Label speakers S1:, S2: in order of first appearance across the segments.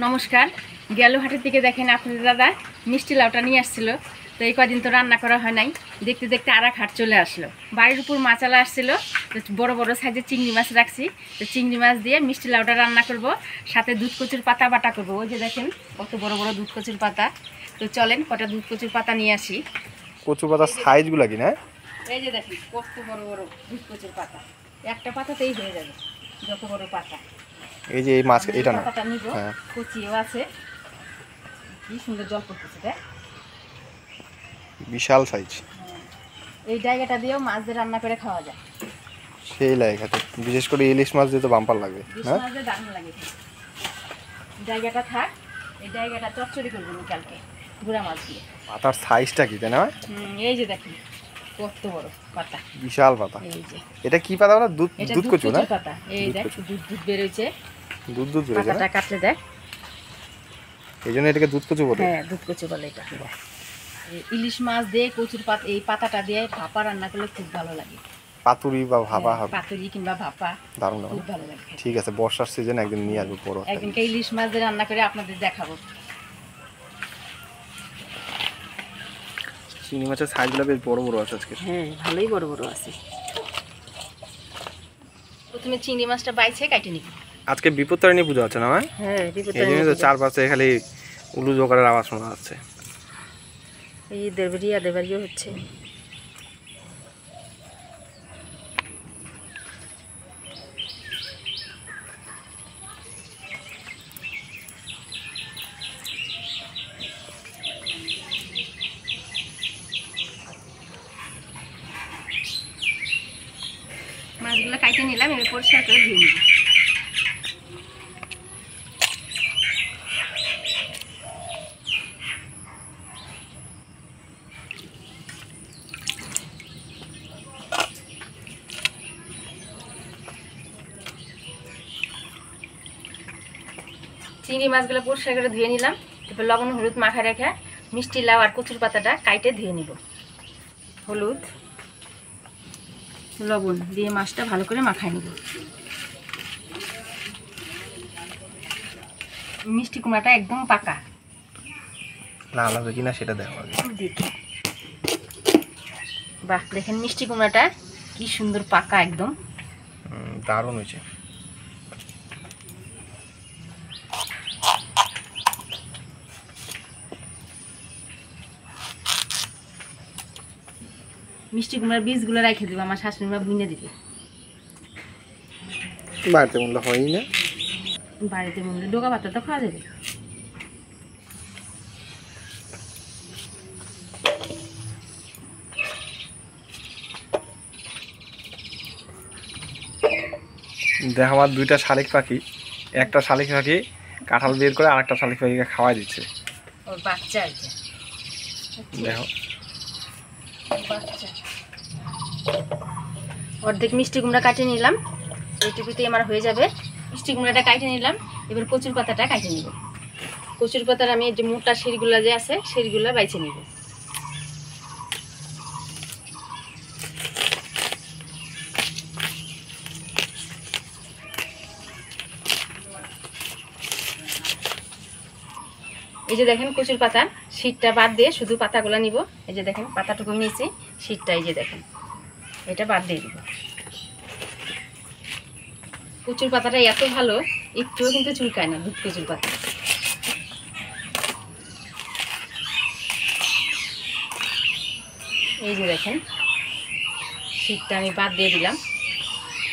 S1: নমস্কার। গেল হাটের থেকে দেখেন আপনাদের দাদা মিষ্টি লাউটা নিয়ে আসছিল। তো এই কদিন তো রান্না করা হয় নাই, দেখতে দেখতে আর এক হাট চলে আসলো। বাড়ির উপর মাছালা আসছিল, তো বড় বড় সাইজের চিংড়ি মাছ রাখছি। তো চিংড়ি মাছ দিয়ে মিষ্টি লাউটা রান্না করব, সাথে দুধ কচুর পাতা বাটা করব। ওই যে দেখেন কত বড় বড় দুধ কচুর পাতা। তো চলেন কটা দুধ কচুর পাতা নিয়ে আসি।
S2: কচুর পাতার সাইজগুলো কি না?
S1: এই যে দেখেন কত বড় বড় দুধ কচুর পাতা, একটা পাতাতেই হয়ে যাবে যত বড় পাতা।
S2: এই যে এই মাছ এটা না,
S1: পাতাটা নিব, কচিও আছে, কি সুন্দর জল পড়তেছে দেখ,
S2: বিশাল সাইজ।
S1: এই জায়গাটা দিয়েও মাছ দিয়ে রান্না করে খাওয়া যায়,
S2: সেই লাগে খেতে, বিশেষ করে ইলিশ মাছ দিয়ে তো বাম্পার লাগবে।
S1: হ্যাঁ, মাছ দিয়ে দারুণ লাগে। জায়গাটা থাক, এই জায়গাটা চচ্চড়ি করবো কালকে গুঁড়া মাছ দিয়ে।
S2: পাতার সাইজটা কি তাই না?
S1: এই যে দেখেন কত বড় পাতা,
S2: বিশাল পাতা।
S1: এই যে
S2: এটা কি পাতা বলে? দুধ দুধ কচু না?
S1: পাতা। এই দেখ দুধ দুধ বেরোচ্ছে,
S2: দুধ দুধ বেরোচ্ছে।
S1: পাতাটা কাটলে দেখ,
S2: এই জন্য এটাকে দুধ কচু বলে।
S1: হ্যাঁ দুধ কচু বলে এটা। ইলিশ মাছ দিয়ে কচুর পাতা, এই পাতাটা দিয়ে ভাপা রান্না করলে খুব ভালো লাগে।
S2: পাতুরি বা ভাপা হবে,
S1: পাতুরি কিংবা ভাপা,
S2: দারুণ
S1: খুব ভালো লাগে।
S2: ঠিক আছে, বর্ষার সিজন একদিন নিয়ে আসবো বড়।
S1: একদিনকে ইলিশ মাছ দিয়ে রান্না করে আপনাদের দেখাবো।
S2: চিংড়ি মাছের সাইজগুলো বেশ বড় বড় আছে আজকে।
S1: হ্যাঁ ভালোই বড় বড় আছে। প্রথমে চিংড়ি মাছটা বাইছে কাটে নিবি।
S2: আজকে বিপত্তারিণী পুজো আছে না?
S1: হ্যাঁ
S2: এই জন্য তো চারপাশে খালি উলু জোগাড়ের আওয়াজ শোনা যাচ্ছে।
S1: এই দেবরিয়া দেবারিও হচ্ছে। মাছগুলো কাটে নিলাম, এবার পরিষ্কার করে ধুয়ে নিব। চিংড়ি মাছগুলো পরিষ্কার করে ধুয়ে নিলাম, এবার লবণ হলুদ মাখা রেখে মিষ্টি লাউ আর কচুর পাতাটা কাইটে ধুয়ে নিব। হলুদ লবণ দিয়ে মাছটা ভালো করে মাখায় নিব। মিষ্টি কুমড়াটা একদম পাকা,
S2: লাল হবে কিনা সেটা দেখো আগে।
S1: বাহ দেখেন মিষ্টি কুমড়াটা কি সুন্দর পাকা, একদম
S2: দারুণ হয়েছে।
S1: মিষ্টি কুমড়ার বীজগুলো রেখে দেবো, আমার শাশুড়ি মা বুনে দিবে।
S2: বাড়িতে মূল্য হয়ই না,
S1: বাড়িতে বুনলে ডোকা পাতা তো খাওয়া যাবে।
S2: দেখ আমার দুইটা শালিক পাখি, একটা শালিক পাখি কাঁঠাল বের করে আর একটা শালিক পাখিকে খাওয়াই দিচ্ছে।
S1: ওর বাচ্চা আছে,
S2: দেখো
S1: বাচ্চা। অর্ধেক মিষ্টি কুমড়া কাটিয়ে নিলাম, এইটুকুতেই আমার হয়ে যাবে। মিষ্টি কুমড়াটা কাটিয়ে নিলাম, এবার কচুর পাতাটা কাটিয়ে নিব। কচুর পাতার আমি যে মোটা শিরগুলা যে আছে শিরগুলা বাইছে নিব। এই যে দেখেন কচুর পাতা শীতটা বাদ দিয়ে শুধু পাতাগুলো নিব। এই যে দেখেন পাতাটুকু নিয়েছি, শীতটা এই যে দেখেন এটা বাদ দিয়ে দিব। কচুর পাতাটা এত ভালো, একটুও কিন্তু চুলকায় না দুধ কচুর পাতা। এই যে দেখেন শীতটা আমি বাদ দিয়ে দিলাম,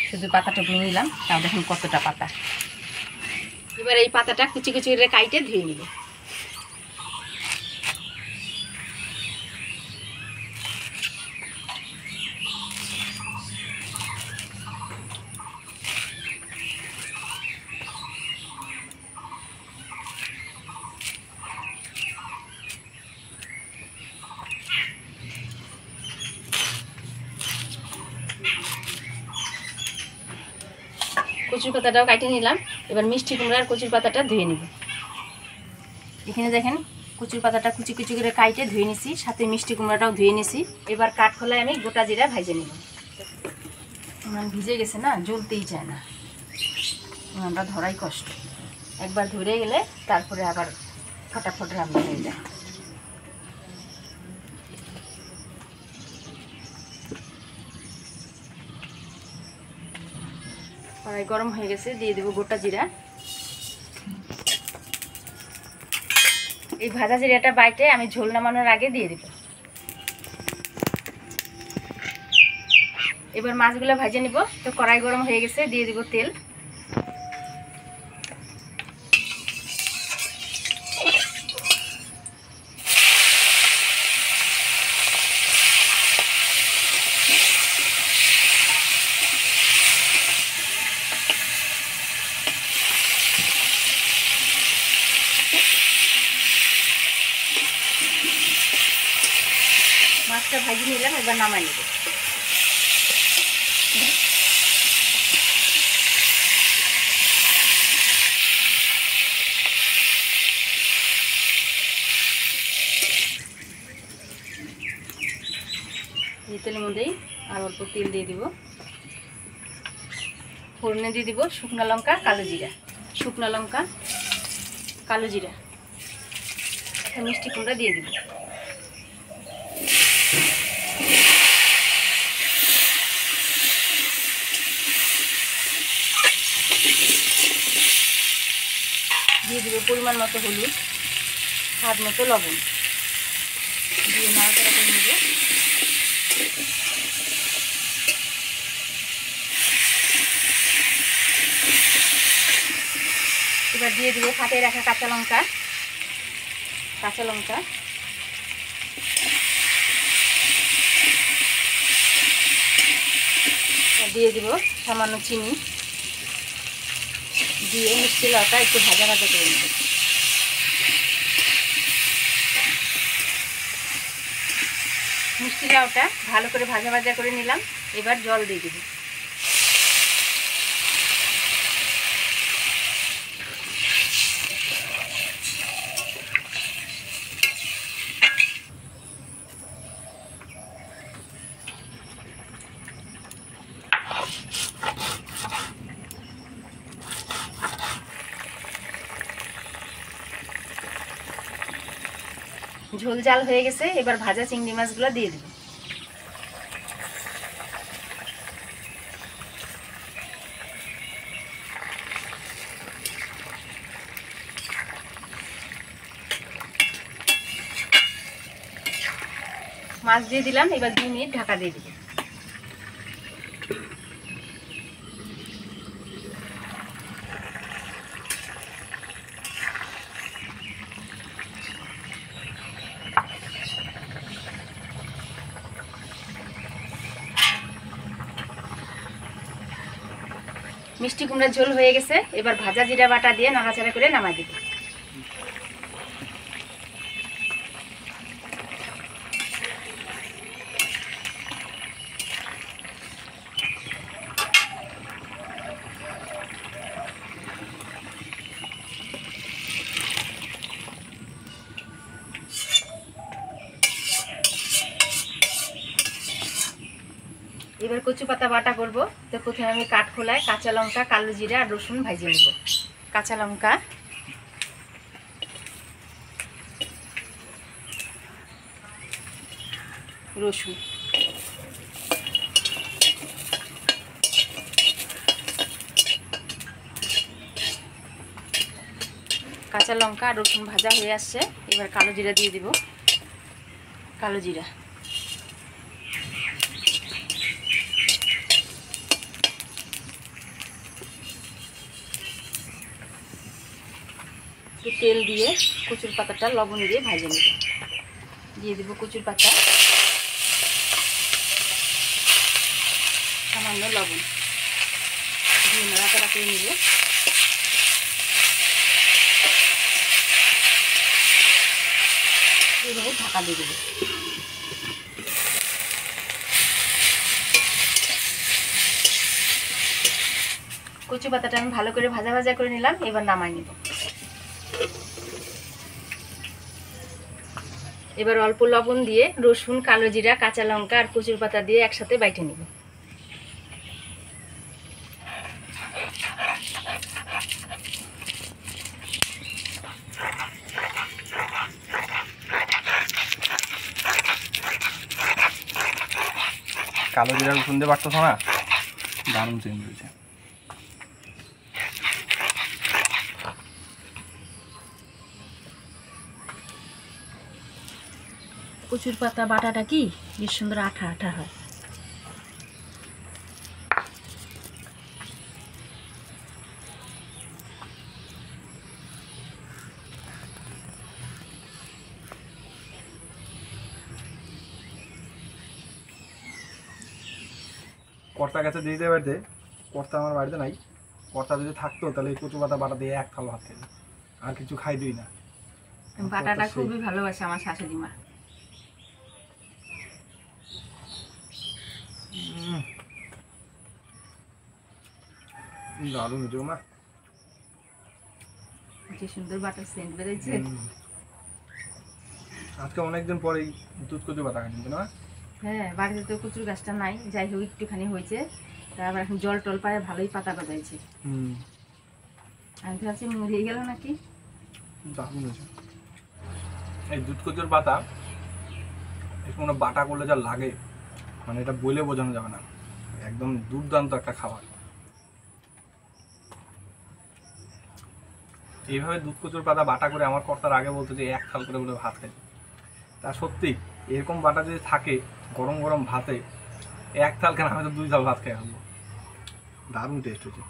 S1: শুধু পাতাটুকু নিলাম, তাও দেখেন কতটা পাতা। এবার এই পাতাটা কুচি কুচি করে কাইটে ধুয়ে নিব। কচুর পাতাটাও কাটে নিলাম, এবার মিষ্টি কুমড়ার কচুর পাতাটা ধুয়ে নিব। এখানে দেখেন কচুর পাতাটা কুচি কুচি করে কাইটে ধুয়ে নিছি, সাথে মিষ্টি কুমড়াটাও ধুয়ে নিছি। এবার কাঠখোলায় আমি গোটা জিরা ভাজে নিব। ভিজে গেছে না, জ্বলতেই চায় না, আমরা ধরাই কষ্ট। একবার ধরে গেলে তারপরে আবার ফটাফট রান্না হয়ে যায়। কড়াই গরম হয়ে গেছে, দিয়ে দেবো গোটা জিরা। এই ভাজা জিরাটা বাইটে আমি ঝোল নামানোর আগে দিয়ে দেব। এবার মাছগুলো ভেজে নিব। তো কড়াই গরম হয়ে গেছে, দিয়ে দিব তেল। মাছটা ভাজি নিলাম, এবার নামাই নেব। এই তেলের মধ্যেই আর অল্প তেল দিয়ে দিব। ফোড়নে দিয়ে দিব শুকনো লঙ্কা, কালো জিরা। শুকনো লঙ্কা, কালো জিরা, মিষ্টি কুমড়া দিয়ে দিব। দিয়ে দিব পরিমাণ মতো হলুদ, স্বাদ মতো লবণ, দিয়ে নাড়াচাড়া করে নেব। এবার দিয়ে দিব ফাটিয়ে রাখা কাঁচা লঙ্কা। দিয়ে দিব সামান্য চিনি, দিয়ে মিষ্টি লাউটা একটু ভাজা ভাজা করে নেব। মিষ্টি লাউটা ভালো করে ভাজা ভাজা করে নিলাম। এবার জল দিয়ে দিব। ঝোল জাল হয়ে গেছে, এবার ভাজা চিংড়ি মাছগুলো দিয়ে দেব। মাছ দিয়ে দিলাম, এবার 2 মিনিট ঢাকা দিয়ে দেব। মিষ্টি কুমড়ার ঝোল হয়ে গেছে, এবার ভাজা জিরা বাটা দিয়ে নাড়াচাড়া করে নামাই দেব। এবার কচু পাতা বাটা করব। তো প্রথমে আমি কাঠখোলায় কাঁচা লঙ্কা, কালো জিরা আর রসুন ভাজে নেব। কাঁচা লঙ্কা, রসুন, কাঁচা লঙ্কা আর রসুন ভাজা হয়ে আসছে। এবার কালো জিরা দিয়ে দিব। কালো জিরা, তেল দিয়ে কচুর পাতাটা লবণ দিয়ে ভাজে নেব। দিয়ে দেব কচুর পাতা, সামান্য লবণ দিয়ে নাড়াচাড়া করে নেব। এইভাবে ঢাকা দিয়ে দেব। কচু পাতাটা আমি ভালো করে ভাজা ভাজা করে নিলাম। এবার নামাই নেব। এবার অল্প লবণ দিয়ে রসুন, কালো জিরা, কাঁচা লঙ্কা আর কচুর পাতা দিয়ে একসাথে বাইটে নেব।
S2: কালো জিরা রসুন দিয়ে বাটতো না, দারুণ চেঞ্জ হয়েছে।
S1: কচুর পাতা বাটাটা কি বেশ সুন্দর আঠা আঠা হয়।
S2: কর্তা গেছে দিদিদের বাড়িতে, কর্তা আমার বাড়িতে নাই। কর্তা যদি থাকতো তাহলে এই কচু পাতা বাটা দিয়ে এক থাল ভাত খেত, আর কিছু খাই দিই না।
S1: বাটাটা খুবই ভালোবাসে আমার শাশুড়ি মা।
S2: দারুণ হয়েছে মা,
S1: কি সুন্দর বাটার সেন্ট বেরোচ্ছে।
S2: আজকে অনেকদিন পরেই দুধ কচু পাতা খাচ্ছি না।
S1: হ্যাঁ, বাড়িতে তো কচুর গাছটা নাই, যাই হোক একটুখানি হয়েছে, তারপর এখন জল টল পায়ে ভালোই পাতা গজাইছে। আমি তো ভাবছি মরিয়ে গেল নাকি।
S2: দারুণ হয়েছে এই দুধ কচুর পাতা। কোনো বাটা করলে যা লাগে, মানে এটা বলে বোঝানো যাবে না, একদম দুর্দান্ত একটা খাবার। এইভাবে দুধ কচুর পাতা বাটা করে আমার কর্তার আগে বলতো যে এক থাল করে বলে ভাত খাই। তা সত্যি এরকম বাটা যদি থাকে গরম গরম ভাতে, এক থাল কেন, আমি তো 2 থাল ভাত খেয়ে আসবো। দারুণ টেস্ট হয়েছে।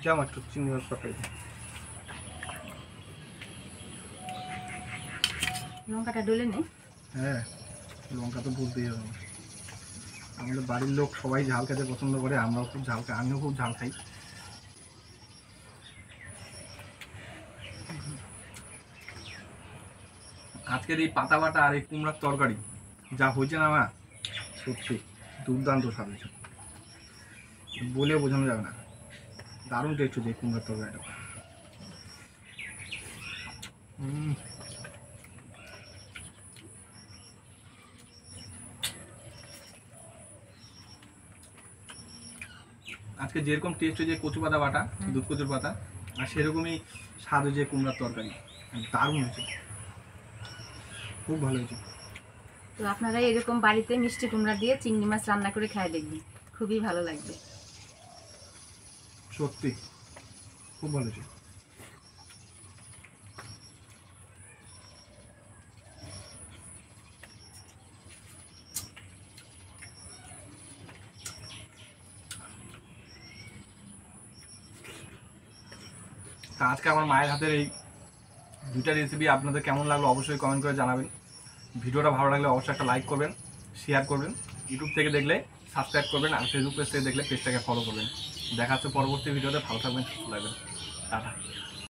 S2: যেমন একটু চিংড়ি মাছ তরকারি,
S1: লঙ্কাটা ডলে নেই।
S2: হ্যাঁ লঙ্কা তো বলতেই হবে। আমাদের বাড়ির লোক সবাই ঝাল খেতে পছন্দ করে, আমরাও খুব ঝাল খাই, আমিও খুব ঝাল খাই। আজকের এই পাতা বাটা আর এই কুমড়ার তরকারি যা হয়েছে না মা, সত্যি দুর্দান্ত স্বাদ হয়েছে, বলে বোঝানো যাবে না। দারুণ টেস্ট হচ্ছে এই কুমড়ার তরকারিটা। আজকে যেরকম টেস্ট হয়েছে কচু পাতা বাটা, দুধ কচুর পাতা, আর সেরকমই স্বাদ হয়েছে কুমড়ার তরকারি। দারুণ হয়েছে, খুব ভালো হয়েছে।
S1: তো আপনারা এরকম বাড়িতে মিষ্টি কুমড়া দিয়ে চিংড়ি মাছ রান্না করে খেয়ে দেখবেন, খুবই ভালো লাগবে।
S2: সত্যি খুব ভালো হয়েছে। আজকে আমার মায়ের হাতের এই 2টা রেসিপি আপনাদের কেমন লাগলো অবশ্যই কমেন্ট করে জানাবেন। ভিডিওটা ভালো লাগলে অবশ্যই একটা লাইক করবেন, শেয়ার করবেন, ইউটিউব থেকে দেখলে সাবস্ক্রাইব করবেন, আর ফেসবুক পেজ থেকে দেখলে পেজটাকে ফলো করবেন। দেখা হচ্ছে পরবর্তী ভিডিওতে। ভালো থাকবেন, সুস্থ থাকবেন, টাটা।